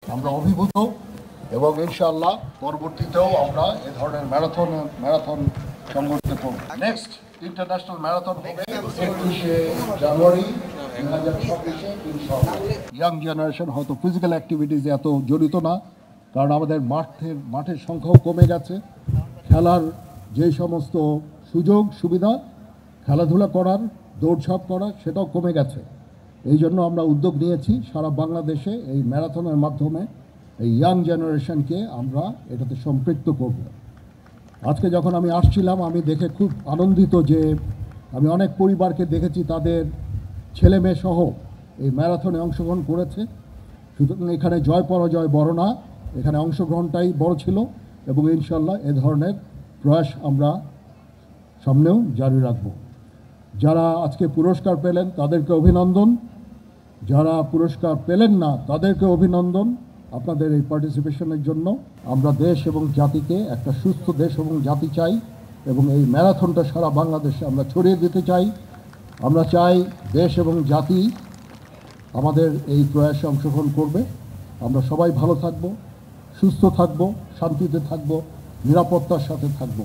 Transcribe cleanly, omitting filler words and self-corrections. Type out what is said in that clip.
আমরা অভিভূত এবং ইনশাআল্লাহ পরবর্তীতেও আমরা এ ধরনের ম্যারাথন সংগঠিত করব। নেক্সট ইন্টারন্যাশনাল ম্যারাথন হবে 31শে জানুয়ারি 2026 ইনশাআল্লাহ। ইয়াং জেনারেশন হয়তো ফিজিক্যাল অ্যাক্টিভিটিসে এত জড়িত না, কারণ আমাদের মাঠের সংখ্যাও কমে গেছে। খেলার যে সমস্ত সুযোগ সুবিধা খেলাধুলা করার, দৌড়ঝাঁপ করার, সেটাও কমে গেছে। এই জন্য আমরা উদ্যোগ নিয়েছি সারা বাংলাদেশে এই ম্যারাথনের মাধ্যমে এই ইয়াং জেনারেশনকে আমরা এটাতে সম্পৃক্ত করব। আজকে যখন আমি আসছিলাম আমি দেখে খুব আনন্দিত যে আমি অনেক পরিবারকে দেখেছি তাদের ছেলে মেয়ে সহ এই ম্যারাথনে অংশগ্রহণ করেছে। সুতরাং এখানে জয় পরাজয় বড় না, এখানে অংশগ্রহণটাই বড় ছিল এবং ইনশাল্লাহ এ ধরনের প্রয়াস আমরা সামনেও জারি রাখব। যারা আজকে পুরস্কার পেলেন তাদেরকে অভিনন্দন, যারা পুরস্কার পেলেন না তাদেরকে অভিনন্দন আপনাদের এই পার্টিসিপেশনের জন্য। আমরা দেশ এবং জাতিকে একটা সুস্থ দেশ এবং জাতি চাই এবং এই ম্যারাথনটা সারা বাংলাদেশে আমরা ছড়িয়ে দিতে চাই। আমরা চাই দেশ এবং জাতি আমাদের এই প্রয়াসে অংশগ্রহণ করবে। আমরা সবাই ভালো থাকব, সুস্থ থাকব, শান্তিতে থাকব, নিরাপত্তার সাথে থাকব।